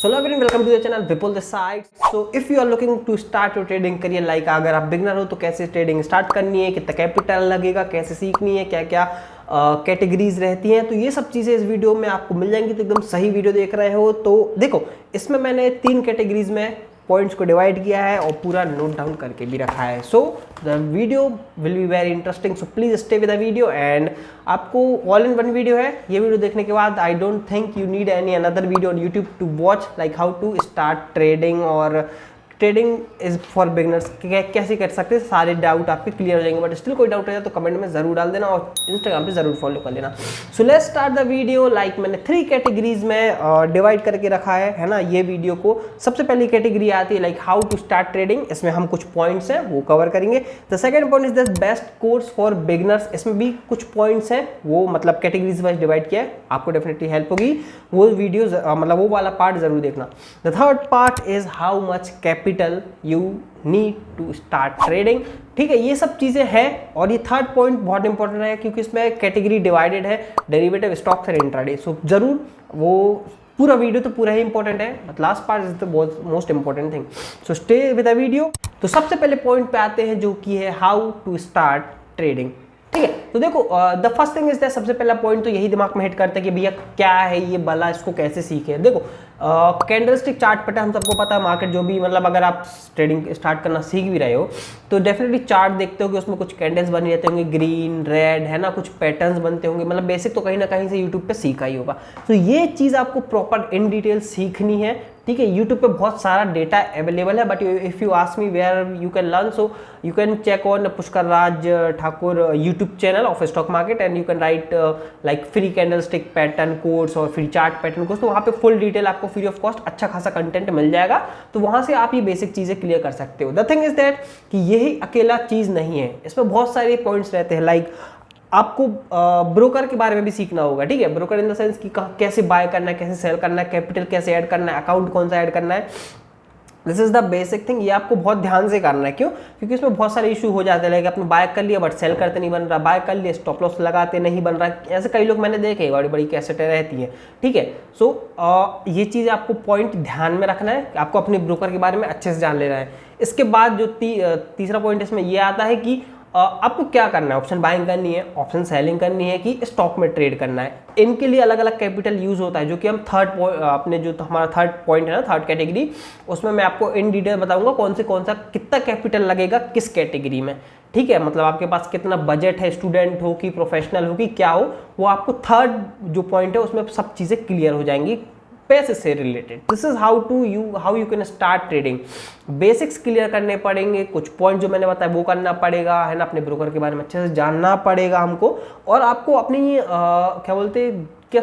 So hello everyone, welcome to the channel Vipul this side. So if you are looking to start your trading career, like अगर आप beginner हो तो कैसे trading start करनी है, कितना कैपिटल लगेगा, कैसे सीखनी है, क्या क्या कैटेगरीज रहती हैं, तो ये सब चीज़ें इस वीडियो में आपको मिल जाएंगी। तो एकदम सही वीडियो देख रहे हो। तो देखो, इसमें मैंने 3 कैटेगरीज में पॉइंट्स को डिवाइड किया है और पूरा नोट डाउन करके भी रखा है। So the video will be very interesting, so please stay with the video. And आपको ऑल इन वन वीडियो है। ये वीडियो देखने के बाद I don't think you need any another video on YouTube to watch, like how to start trading और trading is for beginners, कैसे कर सकते हैं, सारे डाउट आपके क्लियर हो जाएंगे। बट स्टिल कोई डाउट है तो कमेंट में जरूर डाल देना और इंस्टाग्राम पे जरूर फॉलो कर लेना। So let's start the video. Like मैंने 3 कैटेगरीज में डिवाइड करके रखा है ना ये वीडियो को। सबसे पहली कैटेगरी आती है like how to start trading. इसमें हम कुछ पॉइंट्स हैं वो कवर करेंगे। The second point is the best course for beginners. इसमें भी कुछ पॉइंट्स हैं, वो मतलब कैटेगरीज वाइज डिवाइड किया है, आपको डेफिनेटली हेल्प होगी। वो वीडियो मतलब वो वाला पार्ट जरूर देखना। The third part is how much capital you need to start trading. ठीक है, ये सब चीजें हैं। और ये थर्ड पॉइंट बहुत इंपॉर्टेंट है क्योंकि इसमें कैटेगरी डिवाइडेड है, डेरिवेटिव, स्टॉक्स एंड इंट्राडे। सो जरूर वो पूरा वीडियो तो पूरा ही इंपॉर्टेंट है, but last part is the most important thing. So stay with the video. तो सबसे पहले पॉइंट पे आते हैं जो कि है हाउ टू स्टार्ट ट्रेडिंग। ठीक है, तो देखो the first thing is that, सबसे पहला पॉइंट तो यही दिमाग में हिट करता है कि भैया क्या है ये भला, इसको कैसे सीखे। देखो कैंडलस्टिक चार्ट पैटर्न हम सबको पता है। मार्केट जो भी मतलब अगर आप ट्रेडिंग स्टार्ट करना सीख भी रहे हो तो डेफिनेटली चार्ट देखते हो कि उसमें कुछ कैंडल्स बने रहते होंगे, ग्रीन रेड है ना, कुछ पैटर्न्स बनते होंगे। मतलब बेसिक तो कहीं ना कहीं से यूट्यूब पे सीखा ही होगा। तो ये चीज़ आपको प्रॉपर इन डिटेल सीखनी है। ठीक है, यूट्यूब पे बहुत सारा डेटा अवेलेबल है, but if you ask me where you can learn, so you can check on Pushkar Raj Thakur YouTube channel of stock market and you can write like free candlestick pattern course और free chart pattern course. तो वहाँ पे full detail आपको free of cost अच्छा खासा content मिल जाएगा। तो वहाँ से आप ये बेसिक चीज़ें क्लियर कर सकते हो। द थिंग इज दैट कि यही अकेला चीज़ नहीं है, इसमें बहुत सारे पॉइंट्स रहते हैं। लाइक आपको ब्रोकर के बारे में भी सीखना होगा। ठीक है, ब्रोकर इन द सेंस कि कैसे बाय करना है, कैसे सेल करना है, कैपिटल कैसे ऐड करना है, अकाउंट कौन सा ऐड करना है। This is the basic thing. ये आपको बहुत ध्यान से करना है। क्यों? क्योंकि इसमें बहुत सारे इशू हो जाते हैं। लाइक आपने बाय कर लिया बट सेल करते नहीं बन रहा, बाय कर लिया स्टॉप लॉस लगाते नहीं बन रहा। ऐसे कई लोग मैंने देखे, बड़ी बड़ी कैसेटें रहती हैं। ठीक है, सो ये चीज़ आपको पॉइंट ध्यान में रखना है, आपको अपने ब्रोकर के बारे में अच्छे से जान लेना है। इसके बाद जो तीसरा पॉइंट इसमें ये आता है कि आपको क्या करना है, ऑप्शन बाइंग करनी है, ऑप्शन सेलिंग करनी है कि स्टॉक में ट्रेड करना है। इनके लिए अलग अलग कैपिटल यूज होता है, जो कि हम अपने जो हमारा थर्ड पॉइंट है ना, थर्ड कैटेगरी, उसमें मैं आपको इन डिटेल बताऊंगा कौन सा कितना कैपिटल लगेगा किस कैटेगरी में। ठीक है, मतलब आपके पास कितना बजट है, स्टूडेंट हो कि प्रोफेशनल हो कि क्या हो, वो आपको थर्ड जो पॉइंट है उसमें सब चीज़ें क्लियर हो जाएंगी पैसे से related. This is how you can start trading. Basics clear करने पड़ेंगे, कुछ पॉइंट जो मैंने बताया वो करना पड़ेगा, है ना। अपने ब्रोकर के बारे में अच्छे से जानना पड़ेगा हमको, और आपको अपनी क्या बोलते हैं, क्या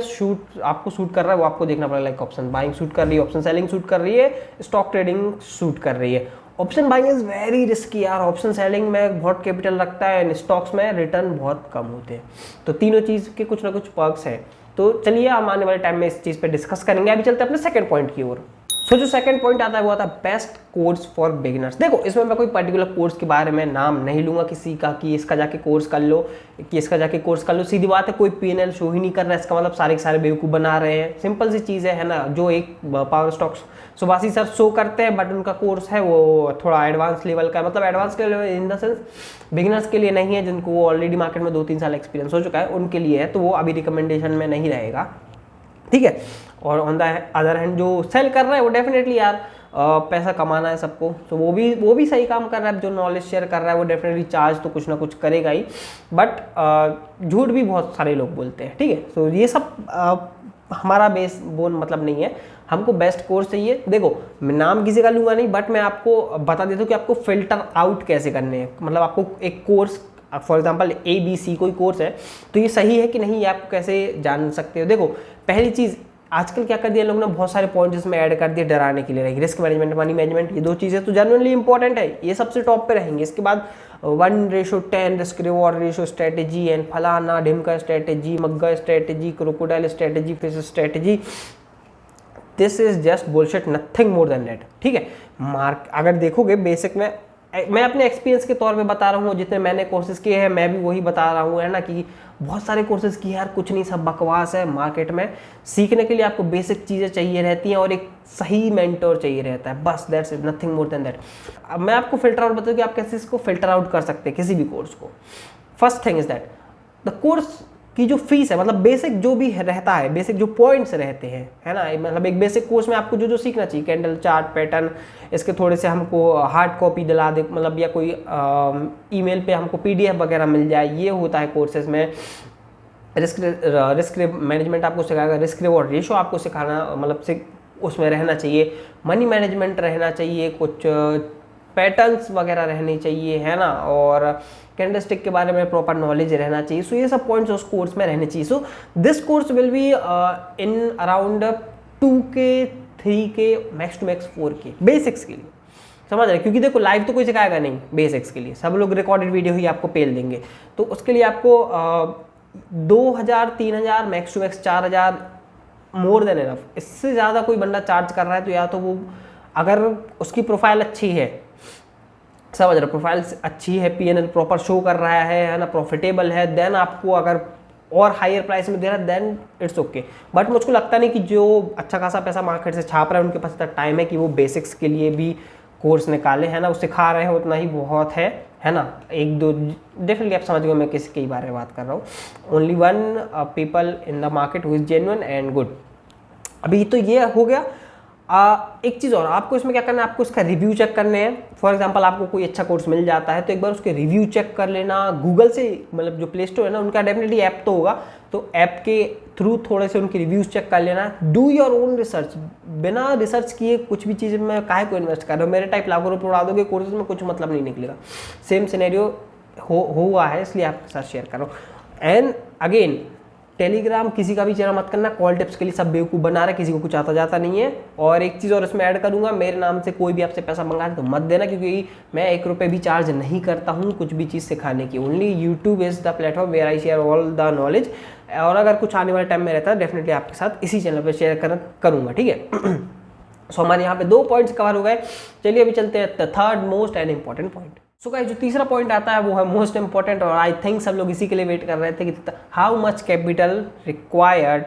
आपको सूट कर रहा है वो आपको देखना पड़ेगा। लाइक ऑप्शन बाइंग सूट कर रही है, ऑप्शन सेलिंग सूट कर रही है, स्टॉक ट्रेडिंग सूट कर रही है। Option buying is very risky यार। ऑप्शन सेलिंग में बहुत कैपिटल लगता है एंड स्टॉक्स में रिटर्न बहुत कम होते हैं। तो तीनों चीज़ के कुछ ना कुछ पर्क्स हैं। तो चलिए हम आने वाले टाइम में इस चीज़ पे डिस्कस करेंगे। अभी चलते हैं अपने सेकंड पॉइंट की ओर। सो जो सेकंड पॉइंट आता है वो आता है बेस्ट कोर्स फॉर बिगिनर्स। देखो, इसमें मैं कोई पर्टिकुलर कोर्स के बारे में नाम नहीं लूंगा किसी का कि इसका जाके कोर्स कर लो, कि इसका जाके कोर्स कर लो। सीधी बात है, कोई पीएनएल शो ही नहीं कर रहा है, इसका मतलब सारे के सारे बेवकूफ़ बना रहे हैं। सिंपल सी चीज़ है ना। जो एक power stocks Subhashi sir show करते हैं, बट उनका कोर्स है वो थोड़ा एडवांस लेवल का, मतलब advance level in the sense beginners के लिए नहीं है, जिनको ऑलरेडी मार्केट में 2-3 साल एक्सपीरियंस हो चुका है उनके लिए है। तो वो अभी रिकमेंडेशन में नहीं रहेगा। ठीक है, और ऑन द अदर हैंड जो सेल कर रहा है वो डेफिनेटली यार पैसा कमाना है सबको, तो वो भी सही काम कर रहा है। जो नॉलेज शेयर कर रहा है वो डेफिनेटली चार्ज तो कुछ ना कुछ करेगा ही, बट झूठ भी बहुत सारे लोग बोलते हैं। ठीक है, तो ये सब हमारा बेस बोन मतलब नहीं है। हमको बेस्ट कोर्स चाहिए। देखो, मैं नाम किसी का लूँगा नहीं, बट मैं आपको बता देता हूँ कि आपको फिल्टर आउट कैसे करने हैं। मतलब आपको एक कोर्स, फॉर एग्जाम्पल ABC कोई कोर्स है, तो ये सही है कि नहीं, ये आप कैसे जान सकते हो। देखो, पहली चीज़, आजकल क्या कर दिया लोग ने, बहुत सारे पॉइंट्स इसमें ऐड कर दिए डराने के लिए। रिस्क मैनेजमेंट, मनी मैनेजमेंट, ये 2 चीज़ें तो जनरली इंपॉर्टेंट है, ये सबसे टॉप पे रहेंगे। इसके बाद 1:10 risk reward ratio strategy and फलाना ढिमका स्ट्रेटेजी, मग्गा strategy, crocodile strategy, fish strategy. This is just bullshit, nothing more than that. ठीक है, अगर देखोगे बेसिक में मैं अपने एक्सपीरियंस के तौर पे बता रहा हूँ, जितने मैंने कोर्सेज किए हैं मैं भी वही बता रहा हूँ, है ना, कि बहुत सारे कोर्सेज किए यार, कुछ नहीं, सब बकवास है। मार्केट में सीखने के लिए आपको बेसिक चीज़ें चाहिए रहती हैं और एक सही मेंटोर चाहिए रहता है, बस that's it, nothing more than that. अब मैं आपको फिल्टर आउट बताऊँ कि आप कैसे इसको फिल्टर आउट कर सकते हैं किसी भी कोर्स को। First thing is that the course की जो फीस है, मतलब बेसिक जो भी रहता है, बेसिक जो पॉइंट्स रहते हैं, है ना, मतलब एक बेसिक कोर्स में आपको जो जो सीखना चाहिए, कैंडल चार्ट पैटर्न, इसके थोड़े से हमको हार्ड कॉपी दिला दे, मतलब या कोई ईमेल पे हमको PDF वगैरह मिल जाए, ये होता है कोर्सेज में। रिस्क मैनेजमेंट आपको सिखाएगा, रिस्क रिवॉर्ड रेशो आपको सिखाना, मतलब उसमें रहना चाहिए, मनी मैनेजमेंट रहना चाहिए, कुछ पैटर्न्स वगैरह रहने चाहिए, है ना, और कैंडलस्टिक के बारे में प्रॉपर नॉलेज रहना चाहिए। सो ये सब पॉइंट्स उस कोर्स में रहने चाहिए। So this course will be in around 2K 3K max to max 4K basics के लिए, समझ रहे, क्योंकि देखो लाइव तो कोई सिखाएगा नहीं बेसिक्स के लिए, सब लोग रिकॉर्डेड वीडियो ही आपको पेल देंगे। तो उसके लिए आपको 2000 3000 max to max 4000 more than enough. इससे ज़्यादा कोई बंदा चार्ज कर रहा है तो या तो वो, अगर उसकी प्रोफाइल अच्छी है, समझ रहे, प्रोफाइल अच्छी है, PNL प्रॉपर शो कर रहा है ना, प्रॉफिटेबल है, देन आपको अगर और हायर प्राइस में दे रहा है देन इट्स ओके। बट मुझको लगता नहीं कि जो अच्छा खासा पैसा मार्केट से छाप रहा है उनके पास इतना टाइम है कि वो बेसिक्स के लिए भी कोर्स निकाले, है ना, वो सिखा रहे हैं उतना ही बहुत है ना। एक दो डेफिनेटली आप समझ गए मैं किसके बारे में बात कर रहा हूँ। Only one people in the market who is genuine and good. अभी तो ये हो गया। एक चीज़ और, आपको इसमें क्या करना है, आपको इसका रिव्यू चेक करने हैं। फॉर एग्जांपल आपको कोई अच्छा कोर्स मिल जाता है तो एक बार उसके रिव्यू चेक कर लेना गूगल से, मतलब जो प्ले स्टोर है ना उनका डेफिनेटली ऐप तो होगा, तो ऐप के थ्रू थोड़े से उनके रिव्यूज चेक कर लेना। डू योर ओन रिसर्च, बिना रिसर्च किए कुछ भी चीज़ में काहे को इन्वेस्ट कर रहे हो। मेरे टाइप लाखों रुपये उड़ा दोगे कोर्सेज में, कुछ मतलब नहीं निकलेगा। सेम सिनेरियो हुआ है, इसलिए आपके साथ शेयर कर रहा हूँ। एंड अगेन टेलीग्राम किसी का भी चैनल मत करना, कॉल टिप्स के लिए सब बेवकूफ़ बना रहे, किसी को कुछ आता जाता नहीं है। और एक चीज़ और इसमें ऐड करूंगा, मेरे नाम से कोई भी आपसे पैसा मंगा तो मत देना, क्योंकि मैं 1 रुपये भी चार्ज नहीं करता हूँ कुछ भी चीज़ सिखाने की। Only YouTube is the platform where I share all the knowledge. और अगर कुछ आने वाले टाइम में रहता है डेफिनेटली आपके साथ इसी चैनल पर शेयर करूँगा, ठीक है। सो हमारे यहाँ पे 2 पॉइंट्स कवर हो गए। चलिए अभी चलते हैं the third most and important point. So guys जो तीसरा पॉइंट आता है वो है मोस्ट इंपॉर्टेंट, और आई थिंक सब लोग इसी के लिए वेट कर रहे थे कि how much capital required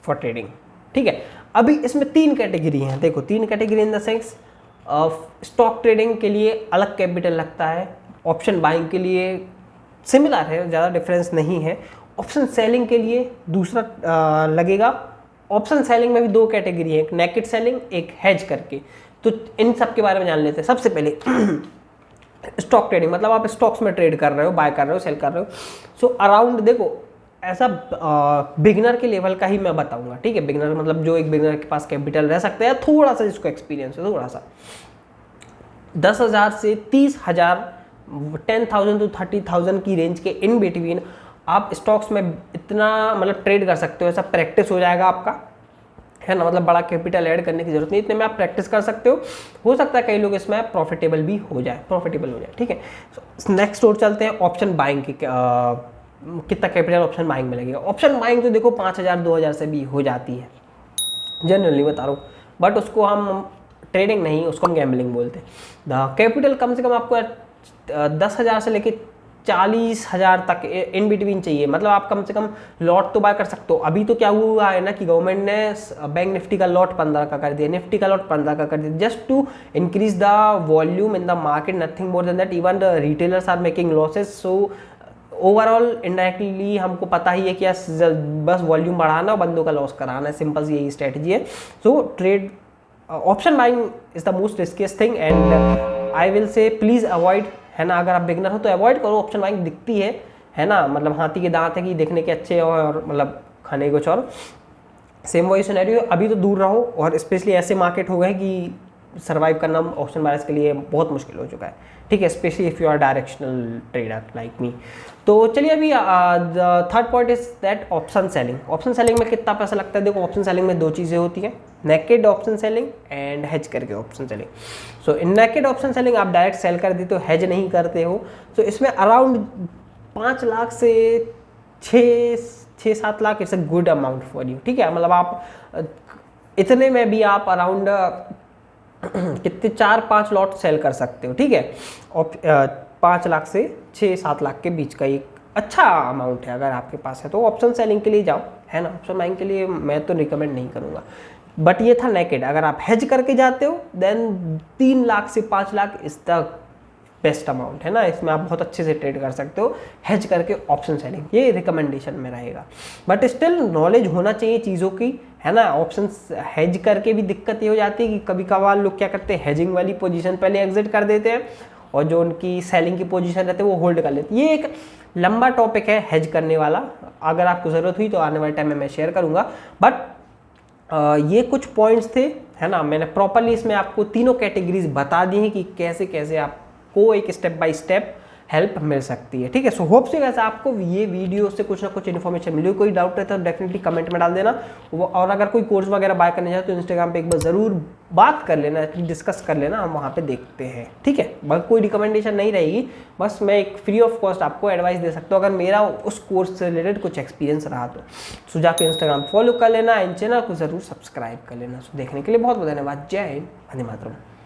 for trading. ठीक है, अभी इसमें 3 कैटेगरी हैं। देखो 3 category in the sense, stock trading के लिए अलग कैपिटल लगता है, ऑप्शन बाइंग के लिए सिमिलर है, ज़्यादा डिफरेंस नहीं है, ऑप्शन सेलिंग के लिए दूसरा लगेगा। ऑप्शन सेलिंग में भी 2 कैटेगरी है, एक नेकेड सेलिंग, एक हेज करके। तो इन सब के बारे में जान लेते हैं। सबसे पहले स्टॉक ट्रेडिंग, मतलब आप स्टॉक्स में ट्रेड कर रहे हो, बाय कर रहे हो, सेल कर रहे हो। सो अराउंड देखो ऐसा बिगिनर के लेवल का ही मैं बताऊंगा, ठीक है। बिगिनर मतलब जो एक बिगिनर के पास कैपिटल रह सकता है, थोड़ा सा जिसको एक्सपीरियंस है, थोड़ा सा 10,000 से 30,000, 10,000 to 30,000 की रेंज के इन बिटवीन आप स्टॉक्स में इतना मतलब ट्रेड कर सकते हो। ऐसा प्रैक्टिस हो जाएगा आपका, है ना, मतलब बड़ा कैपिटल ऐड करने की जरूरत नहीं, इतने में आप प्रैक्टिस कर सकते हो सकता है कई लोग इसमें प्रॉफिटेबल हो जाए, ठीक है। नेक्स्ट और चलते हैं ऑप्शन बाइंग की, कितना कैपिटल ऑप्शन बाइंग में लगेगा। ऑप्शन बाइंग तो देखो 5,000 2,000 से भी हो जाती है, जनरली बता रहा हूँ, बट उसको हम ट्रेडिंग नहीं, उसको हम गैम्बलिंग बोलते हैं। कैपिटल कम से कम आपको 10,000 से लेके 40,000 तक इन बिटवीन चाहिए, मतलब आप कम से कम लॉट तो बाय कर सकते हो। अभी तो क्या हुआ है ना कि गवर्नमेंट ने बैंक निफ्टी का लॉट 15 का कर दिया, निफ्टी का लॉट 15 का कर दिया, just to increase the volume in the market, nothing more than that. Even the retailers are making losses. So overall indirectly हमको पता ही है कि बस वॉल्यूम बढ़ाना और बंदों का लॉस कराना है, सिंपल सी यही स्ट्रेटजी है। So trade option buying is the most riskiest thing and I will say please avoid, है ना। अगर आप बिगनर हो तो अवॉइड करो। ऑप्शन बाइंग दिखती है ना, मतलब हाथी के दांत है कि देखने के अच्छे और मतलब खाने कुछ और, सेम वही सिनेरियो। अभी तो दूर रहो, और स्पेशली ऐसे मार्केट हो गए कि सर्वाइव करना ऑप्शन बायर्स के लिए बहुत मुश्किल हो चुका है, ठीक है, specially if you are directional trader like me. तो चलिए अभी third point is that option selling. Option selling में कितना पैसा लगता है? देखो ऑप्शन सेलिंग में 2 चीज़ें होती हैं, naked option selling and hedge करके ऑप्शन सेलिंग। सो इन नेकेड ऑप्शन सेलिंग आप डायरेक्ट सेल कर देते हो, हेज नहीं करते हो। तो इसमें अराउंड 5 लाख से 6-7 lakh it's a good amount for you, ठीक है। मतलब आप इतने में भी आप अराउंड कितने 4-5 लॉट सेल कर सकते हो, ठीक है। और 5 लाख से 6-7 लाख के बीच का एक अच्छा अमाउंट है अगर आपके पास है तो ऑप्शन सेलिंग के लिए जाओ, है ना। ऑप्शन बाइंग के लिए मैं तो रिकमेंड नहीं करूँगा। बट ये था नेकेड। अगर आप हेज करके जाते हो देन 3 लाख से 5 लाख इस तक बेस्ट अमाउंट है ना, इसमें आप बहुत अच्छे से ट्रेड कर सकते हो हेज करके ऑप्शन सेलिंग, ये रिकमेंडेशन में रहेगा। बट स्टिल नॉलेज होना चाहिए चीज़ों की, है ना। ऑप्शन हेज करके भी दिक्कत ये हो जाती है कि कभी कभार लोग क्या करते हैं, हेजिंग वाली पोजीशन पहले एग्जिट कर देते हैं और जो उनकी सेलिंग की पोजीशन रहती है वो होल्ड कर लेते हैं। ये एक लंबा टॉपिक है हेज करने वाला, अगर आपको ज़रूरत हुई तो आने वाले टाइम में मैं शेयर करूँगा। बट ये कुछ पॉइंट्स थे, है ना। मैंने प्रॉपरली इसमें आपको तीनों कैटेगरीज बता दी हैं कि कैसे कैसे आपको एक स्टेप बाय स्टेप हेल्प मिल सकती है, ठीक है। सो होप से कैसे आपको ये वीडियो से कुछ ना कुछ इन्फॉर्मेशन मिली। कोई डाउट रहता है तो डेफिनेटली कमेंट में डाल देना। और अगर कोई कोर्स वगैरह बाय करने जाए तो इंस्टाग्राम पे एक बार ज़रूर बात कर लेना, डिस्कस कर लेना, हम वहाँ पे देखते हैं, ठीक है। बस कोई रिकमेंडेशन नहीं रहेगी, बस मैं एक फ्री ऑफ कॉस्ट आपको एडवाइस दे सकता हूँ अगर मेरा उस कोर्स से रिलेटेड कुछ एक्सपीरियंस रहा तो। सो जाके इंस्टाग्राम फॉलो कर लेना एंड चैनल को ज़रूर सब्सक्राइब कर लेना। सो देखने के लिए बहुत बहुत धन्यवाद। जय हिंद, वंदे मातरम।